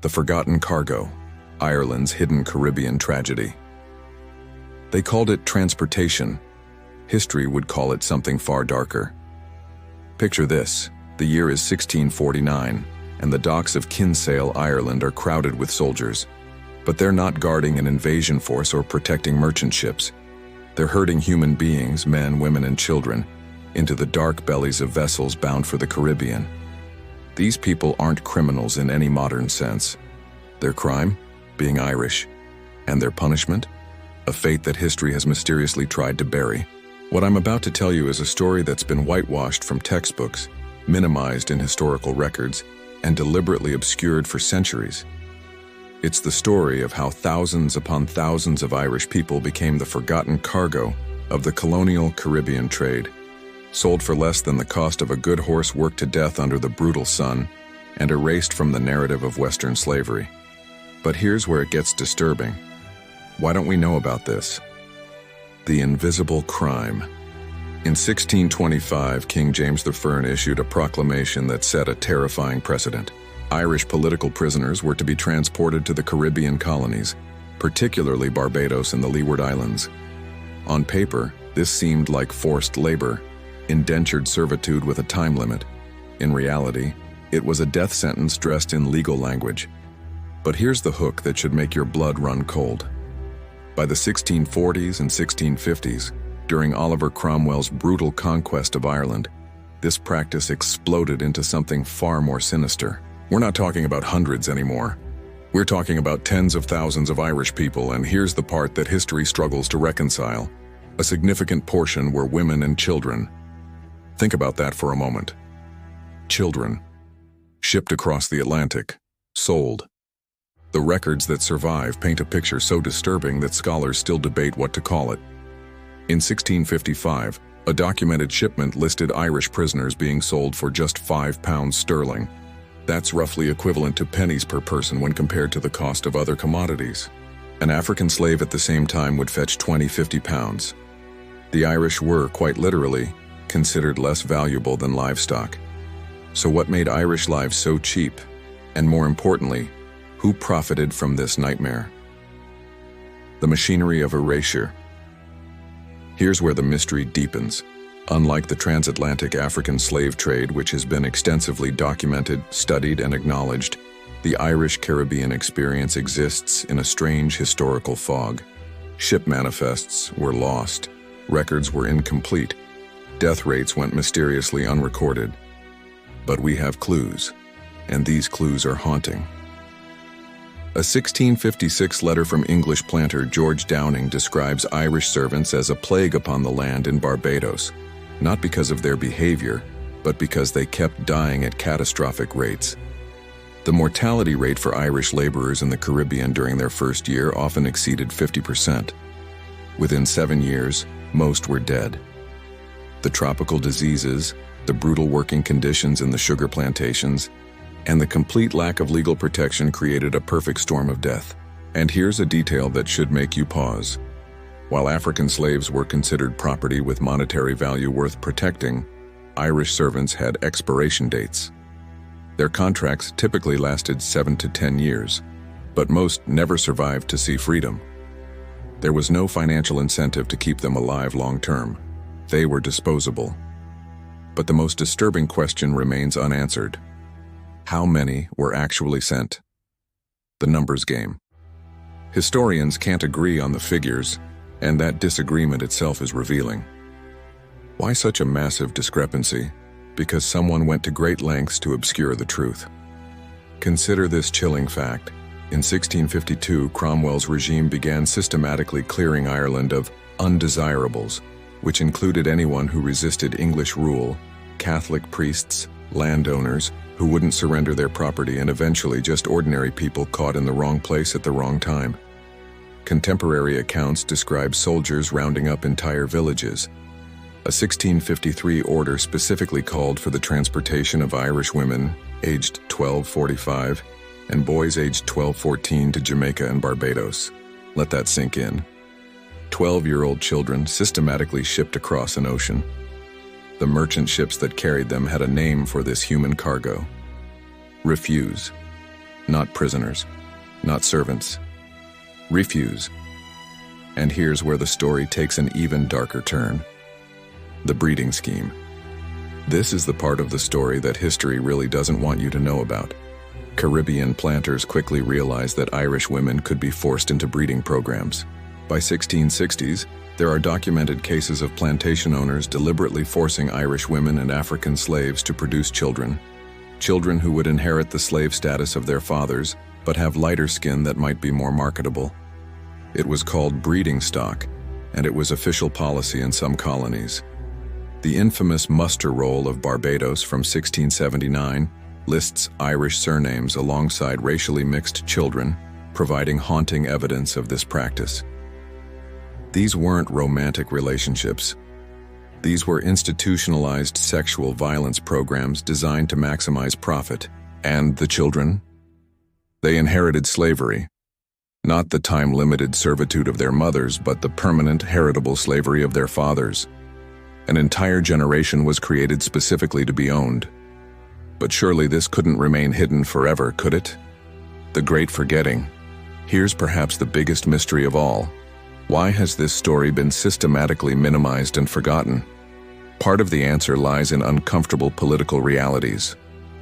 The Forgotten Cargo, Ireland's hidden Caribbean tragedy. They called it transportation. History would call it something far darker. Picture this: the year is 1649, and the docks of Kinsale, Ireland are crowded with soldiers. But they're not guarding an invasion force or protecting merchant ships. They're herding human beings, men, women, and children, into the dark bellies of vessels bound for the Caribbean. These people aren't criminals in any modern sense. Their crime? Being Irish. And their punishment? A fate that history has mysteriously tried to bury. What I'm about to tell you is a story that's been whitewashed from textbooks, minimized in historical records, and deliberately obscured for centuries. It's the story of how thousands upon thousands of Irish people became the forgotten cargo of the colonial Caribbean trade, sold for less than the cost of a good horse worked to death under the brutal sun, and erased from the narrative of Western slavery. But here's where it gets disturbing. Why don't we know about this? The invisible crime. In 1625, King James I issued a proclamation that set a terrifying precedent. Irish political prisoners were to be transported to the Caribbean colonies, particularly Barbados and the Leeward Islands. On paper, this seemed like forced labor, indentured servitude with a time limit. In reality, it was a death sentence dressed in legal language. But here's the hook that should make your blood run cold. By the 1640s and 1650s, during Oliver Cromwell's brutal conquest of Ireland, this practice exploded into something far more sinister. We're not talking about hundreds anymore. We're talking about tens of thousands of Irish people, and here's the part that history struggles to reconcile. A significant portion were women and children. Think about that for a moment. Children. Shipped across the Atlantic. Sold. The records that survive paint a picture so disturbing that scholars still debate what to call it. In 1655, a documented shipment listed Irish prisoners being sold for just £5 sterling. That's roughly equivalent to pennies per person when compared to the cost of other commodities. An African slave at the same time would fetch £20–50. The Irish were, quite literally, considered less valuable than livestock. So what made Irish lives so cheap? And more importantly, who profited from this nightmare? The machinery of erasure. Here's where the mystery deepens. Unlike the transatlantic African slave trade, which has been extensively documented, studied, and acknowledged, the Irish Caribbean experience exists in a strange historical fog. Ship manifests were lost. Records were incomplete. Death rates went mysteriously unrecorded. But we have clues, and these clues are haunting. A 1656 letter from English planter George Downing describes Irish servants as a plague upon the land in Barbados, not because of their behavior, but because they kept dying at catastrophic rates. The mortality rate for Irish laborers in the Caribbean during their first year often exceeded 50%. Within 7 years, most were dead. The tropical diseases, the brutal working conditions in the sugar plantations, and the complete lack of legal protection created a perfect storm of death. And here's a detail that should make you pause. While African slaves were considered property with monetary value worth protecting, Irish servants had expiration dates. Their contracts typically lasted 7 to 10 years, but most never survived to see freedom. There was no financial incentive to keep them alive long term. They were disposable. But the most disturbing question remains unanswered. How many were actually sent? The numbers game. Historians can't agree on the figures, and that disagreement itself is revealing. Why such a massive discrepancy? Because someone went to great lengths to obscure the truth. Consider this chilling fact. In 1652, Cromwell's regime began systematically clearing Ireland of undesirables, which included anyone who resisted English rule, Catholic priests, landowners who wouldn't surrender their property, and eventually just ordinary people caught in the wrong place at the wrong time. Contemporary accounts describe soldiers rounding up entire villages. A 1653 order specifically called for the transportation of Irish women aged 12–45 and boys aged 12–14 to Jamaica and Barbados. Let that sink in. 12-year-old children systematically shipped across an ocean. The merchant ships that carried them had a name for this human cargo. Refuse. not prisoners, not servants. Refuse. And here's where the story takes an even darker turn. The breeding scheme. This is the part of the story that history really doesn't want you to know about. Caribbean planters quickly realized that Irish women could be forced into breeding programs. By 1660s, there are documented cases of plantation owners deliberately forcing Irish women and African slaves to produce children who would inherit the slave status of their fathers, but have lighter skin that might be more marketable. It was called breeding stock, and it was official policy in some colonies. The infamous muster roll of Barbados from 1679 lists Irish surnames alongside racially mixed children, providing haunting evidence of this practice. These weren't romantic relationships. These were institutionalized sexual violence programs designed to maximize profit. And the children? They inherited slavery. Not the time-limited servitude of their mothers, but the permanent, heritable slavery of their fathers. An entire generation was created specifically to be owned. But surely this couldn't remain hidden forever, could it? The Great Forgetting. Here's perhaps the biggest mystery of all. Why has this story been systematically minimized and forgotten? Part of the answer lies in uncomfortable political realities.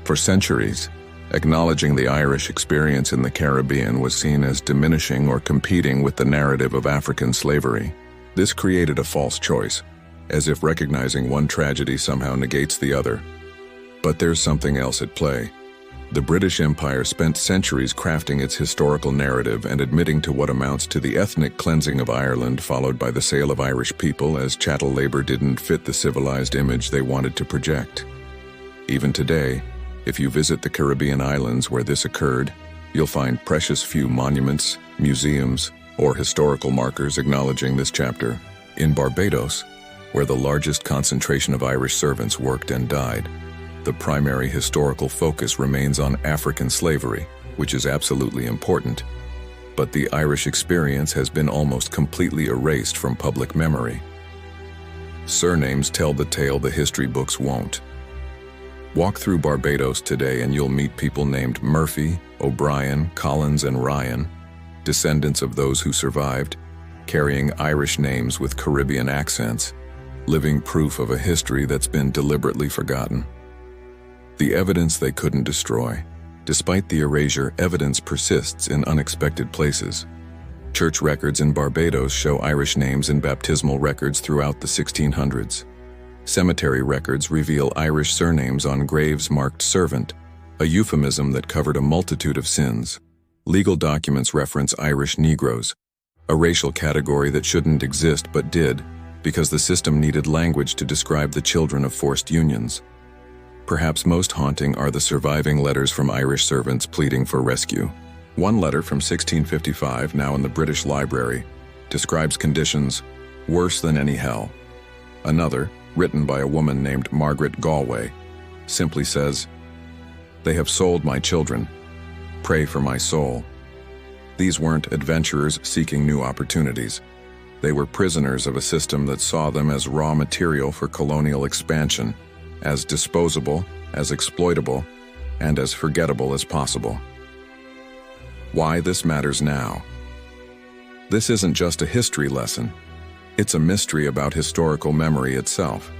For centuries, acknowledging the Irish experience in the Caribbean was seen as diminishing or competing with the narrative of African slavery. This created a false choice, as if recognizing one tragedy somehow negates the other. But there's something else at play. The British Empire spent centuries crafting its historical narrative and admitting to what amounts to the ethnic cleansing of Ireland, followed by the sale of Irish people as chattel labor didn't fit the civilized image they wanted to project. Even today, if you visit the Caribbean islands where this occurred, you'll find precious few monuments, museums, or historical markers acknowledging this chapter. In Barbados, where the largest concentration of Irish servants worked and died, the primary historical focus remains on African slavery, which is absolutely important. But the Irish experience has been almost completely erased from public memory. Surnames tell the tale the history books won't. Walk through Barbados today and you'll meet people named Murphy, O'Brien, Collins, and Ryan, descendants of those who survived, carrying Irish names with Caribbean accents, living proof of a history that's been deliberately forgotten. The evidence they couldn't destroy. Despite the erasure, evidence persists in unexpected places. Church records in Barbados show Irish names in baptismal records throughout the 1600s. Cemetery records reveal Irish surnames on graves marked servant, a euphemism that covered a multitude of sins. Legal documents reference Irish Negroes, a racial category that shouldn't exist but did, because the system needed language to describe the children of forced unions. Perhaps most haunting are the surviving letters from Irish servants pleading for rescue. One letter from 1655, now in the British Library, describes conditions worse than any hell. Another, written by a woman named Margaret Galway, simply says, "They have sold my children. Pray for my soul." These weren't adventurers seeking new opportunities. They were prisoners of a system that saw them as raw material for colonial expansion, as disposable, as exploitable, and as forgettable as possible. Why this matters now? This isn't just a history lesson. It's a mystery about historical memory itself.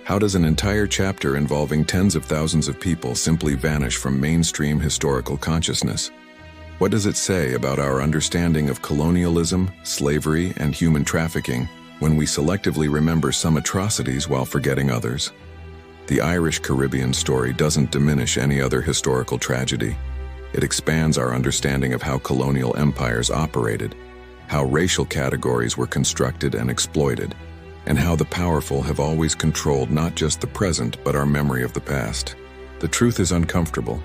How does an entire chapter involving tens of thousands of people simply vanish from mainstream historical consciousness? What does it say about our understanding of colonialism, slavery, and human trafficking when we selectively remember some atrocities while forgetting others? The Irish Caribbean story doesn't diminish any other historical tragedy. It expands our understanding of how colonial empires operated, how racial categories were constructed and exploited, and how the powerful have always controlled not just the present but our memory of the past. The truth is uncomfortable.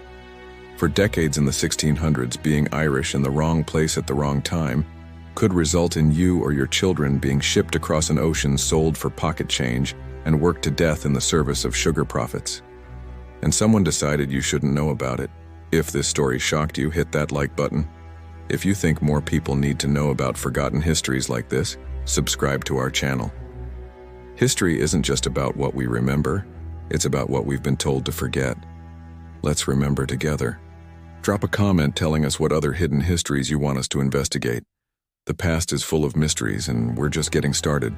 For decades in the 1600s, being Irish in the wrong place at the wrong time could result in you or your children being shipped across an ocean, sold for pocket change, and worked to death in the service of sugar profits. And someone decided you shouldn't know about it. If this story shocked you, hit that like button. If you think more people need to know about forgotten histories like this, subscribe to our channel. History isn't just about what we remember, it's about what we've been told to forget. Let's remember together. Drop a comment telling us what other hidden histories you want us to investigate. The past is full of mysteries, and we're just getting started.